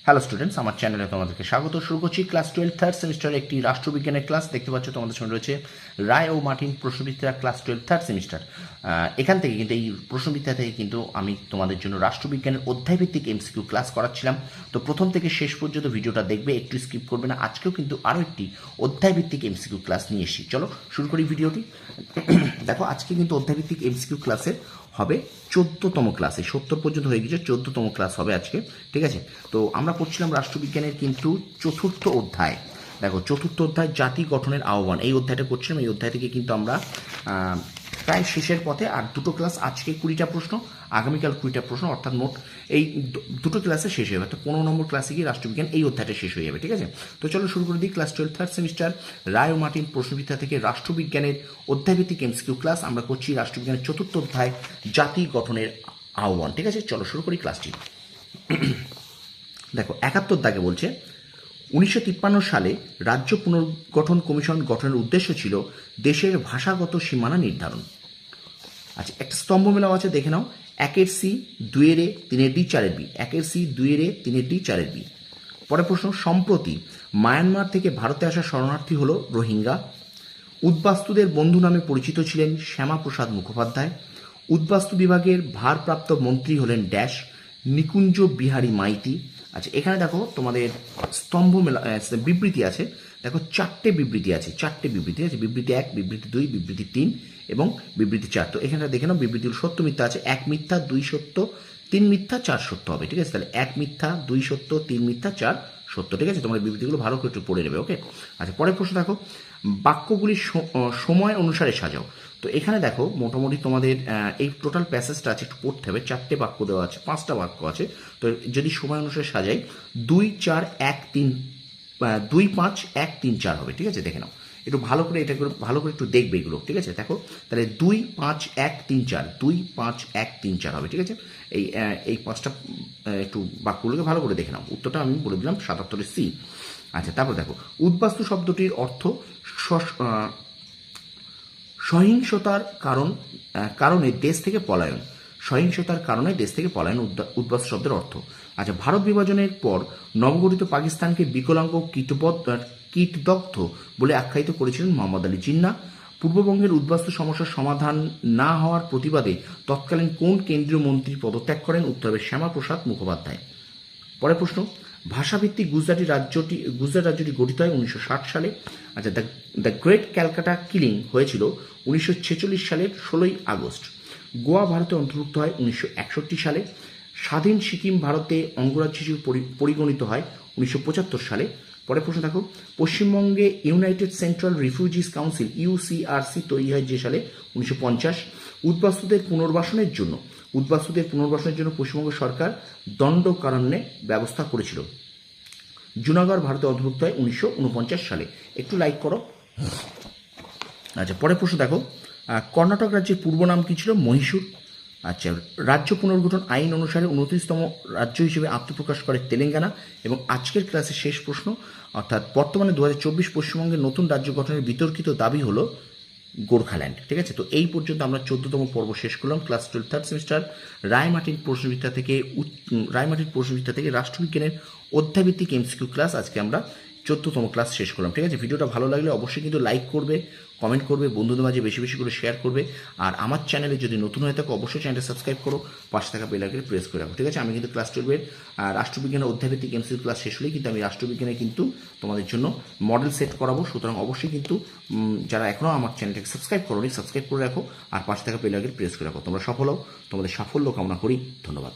Hello students, আমার চ্যানেলে তোমাদেরকে স্বাগত। শুরু করছি ক্লাস 12 থার্ড সেমিস্টারের একটি রাষ্ট্রবিজ্ঞানের ক্লাস। দেখতে পাচ্ছ তোমাদের সঙ্গে রয়েছে রায় ও মার্টিন প্রশ্নবিদ্যা ক্লাস 12 থার্ড সেমিস্টার। এখান থেকে কিন্তু এই প্রশ্নবিদ্যা থেকে কিন্তু আমি তোমাদের জন্য রাষ্ট্রবিজ্ঞানের অধ্যায়ভিত্তিক এমসিকিউ ক্লাস করাচ্ছিলাম। তো প্রথম থেকে শেষ পর্যন্ত ভিডিওটা দেখবে, একটু স্কিপ করবে না। আজকেও কিন্তু আরও একটি অধ্যায়ভিত্তিক এমসিকিউ ক্লাস নিয়ে এসেছি। চলো শুরু করি ভিডিওটি। দেখো, আজকে কিন্তু অধ্যায়ভিত্তিক এমসিকিউ ক্লাসের হবে 14তম ক্লাসে, 70 পর্যন্ত হয়ে গেছে, 14তম ক্লাস হবে আজকে। ঠিক আছে, তো আমরা পড়ছিলাম রাষ্ট্রবিজ্ঞানের কিন্তু চতুর্থ অধ্যায়। দেখো, চতুর্থ অধ্যায় জাতি গঠনের আহ্বান, এই অধ্যায়টা করছিলাম। এই অধ্যায় থেকে কিন্তু আমরা প্রায় শেষের পথে। আর দুটো ক্লাস, আজকে 20টা প্রশ্ন, আগামীকাল 20টা প্রশ্ন, অর্থাৎ মোট এই দুটো ক্লাসে শেষ হয়ে যাবে। অর্থাৎ 15 নম্বর ক্লাসে গিয়ে রাষ্ট্রবিজ্ঞান এই অধ্যায়টা শেষ হয়ে যাবে। ঠিক আছে, তো চলো শুরু করে দিই। ক্লাস 12 থার্ড সেমিস্টার রায় ও মার্টিন প্রশ্নবিদ্যা থেকে রাষ্ট্রবিজ্ঞানের অধ্যায়ভিত্তিক এমসিকিউ ক্লাস আমরা করছি। রাষ্ট্রবিজ্ঞানের চতুর্থ অধ্যায় জাতি গঠনের আহ্বান। ঠিক আছে, চলো শুরু করি ক্লাসটি। দেখো, 71 দাগে বলছে 1953 সালে রাজ্য পুনর্গঠন কমিশন গঠনের উদ্দেশ্য ছিল দেশের ভাষাগত সীমানা নির্ধারণ। আচ্ছা, একটা স্তম্ভ মেলাও আছে, দেখে নাও। 1 সি 2 এ 3 ডি 4 বি, 1 সি 2 এ 3 ডি 4 বি। পরের প্রশ্ন, সম্প্রতি মায়ানমার থেকে ভারতে আসা শরণার্থী হল রোহিঙ্গা। উদ্বাস্তুদের বন্ধু নামে পরিচিত ছিলেন শ্যামাপ্রসাদ মুখোপাধ্যায়। উদ্বাস্তু বিভাগের ভারপ্রাপ্ত মন্ত্রী হলেন ড্যাশ নিকুঞ্জ বিহারী মাইতি। আচ্ছা, এখানে দেখো তোমাদের স্তম্ভ মেলা বিবৃতি আছে। দেখো, 4টে বিবৃতি আছে, 4টে বিবৃতি আছে। বিবৃতি 1, বিবৃতি 2, বিবৃতি 3 এবং বিবৃতি 4। তো এখানে দেখে নাও, বিবৃতিগুলো সত্য মিথ্যা আছে। 1 মিথ্যা, 2 সত্য, 3 মিথ্যা, 4 সত্য হবে। ঠিক আছে, তাহলে 1 মিথ্যা, 2 সত্য, 3 মিথ্যা, 4 সত্য। ঠিক আছে, তোমরা বিবৃতিগুলো ভালো করে একটু পড়ে নেবে। ওকে, আচ্ছা, পরের প্রশ্ন দেখো, বাক্যগুলি সময় অনুসারে সাজাও। তো এখানে দেখো, মোটামুটি তোমাদের এই টোটাল প্যাসেজটা আছে, একটু পড়তে হবে। 4টে বাক্য দেওয়া আছে, 5টা বাক্য আছে। তো যদি সময় অনুসারে সাজাই, 2 4 1 3 2 5 1 3 4 হবে। ঠিক আছে, দেখে নাও, একটু ভালো করে এটা করে ভালো করে একটু দেখবে এগুলো। ঠিক আছে, দেখো, তাহলে 2 5 1 3 4, 2 5 1 3 4 হবে। ঠিক আছে, এই 5টা একটু বাক্যগুলোকে ভালো করে দেখে নাও। উত্তরটা আমি বলে দিলাম 77 সি। আচ্ছা, তারপর দেখো, উদ্বাস্তু শব্দটির অর্থ সহিংসতার কারণে দেশ থেকে পলায়ন। সহিংসতার কারণে দেশ থেকে পলায়ন উদ্বাস্তু শব্দের অর্থ। আচ্ছা, ভারত বিভাজনের পর নবগঠিত পাকিস্তানকে বিকলাঙ্গ কীটদগ্ধ বলে আখ্যায়িত করেছিলেন মোহাম্মদ আলী জিন্না। পূর্ববঙ্গের উদ্বাস্তু সমস্যার সমাধান না হওয়ার প্রতিবাদে তৎকালীন কোন কেন্দ্রীয় মন্ত্রী পদত্যাগ করেন? উত্তর হবে শ্যামাপ্রসাদ মুখোপাধ্যায়। পরের প্রশ্ন, ভাষাভিত্তিক গুজরাট রাজ্যটি গঠিত হয় 1960 সালে। আচ্ছা, দ্য গ্রেট ক্যালকাটা কিলিং হয়েছিল 1946 সালের 16ই আগস্ট। গোয়া ভারতে অন্তর্ভুক্ত হয় 1961 সালে। স্বাধীন সিকিম ভারতে অঙ্গরাজ্য হিসেবে পরিগণিত হয় 1975 সালে। পরের প্রশ্ন দেখো, পশ্চিমবঙ্গে ইউনাইটেড সেন্ট্রাল রিফিউজিস কাউন্সিল ইউসিআরসি তৈরি হয় যে সালে? 1950। উদ্বাস্তুদের পুনর্বাসনের জন্য পশ্চিমবঙ্গ সরকার দণ্ডকারণ্যে ব্যবস্থা করেছিল। জুনাগড় ভারতে অন্তর্ভুক্ত হয় 1949 সালে। একটু লাইক করো। আচ্ছা, পরের প্রশ্ন দেখো, কর্ণাটক রাজ্যের পূর্ব নাম কি ছিল? মহীশূর। আচ্ছা, রাজ্য পুনর্গঠন আইন অনুসারে 29তম রাজ্য হিসেবে আত্মপ্রকাশ করে তেলেঙ্গানা। এবং আজকের ক্লাসের শেষ প্রশ্ন, অর্থাৎ বর্তমানে 2024 পশ্চিমবঙ্গের নতুন রাজ্য গঠনের বিতর্কিত দাবি হলো গোর্খাল্যান্ড। ঠিক আছে, তো এই পর্যন্ত আমরা 14তম পর্ব শেষ করলাম। ক্লাস 12 থার্ড সেমিস্টার রায় মার্টিন প্রশ্নবিদ্যা থেকে রাষ্ট্রবিজ্ঞানের অধ্যায়ভিত্তিক এমসিকিউ ক্লাস আজকে আমরা 14তম ক্লাস শেষ করলাম। ঠিক আছে, ভিডিওটা ভালো লাগলে অবশ্যই কিন্তু লাইক করবে, কমেন্ট করবে, বন্ধুদের মাঝে বেশি বেশি করে শেয়ার করবে। আর আমার চ্যানেলে যদি নতুন হয়ে থাকো অবশ্যই চ্যানেলটা সাবস্ক্রাইব করো, পাশে থাকা বেল আইকনে প্রেস করে রাখো। ঠিক আছে, আমি কিন্তু ক্লাস 12 রাষ্ট্রবিজ্ঞানের অধ্যায়ভিত্তিক এমসিকিউ ক্লাস শেষ হলেই কিন্তু আমি রাষ্ট্রবিজ্ঞানে কিন্তু তোমাদের জন্য মডেল সেট করাবো। সুতরাং অবশ্যই কিন্তু যারা এখনও আমার চ্যানেলটাকে সাবস্ক্রাইব করোনি, সাবস্ক্রাইব করে রাখো আর পাশে থাকা বেল আইকনে প্রেস করে রাখো। তোমরা সফল হও, তোমাদের সাফল্য কামনা করি। ধন্যবাদ।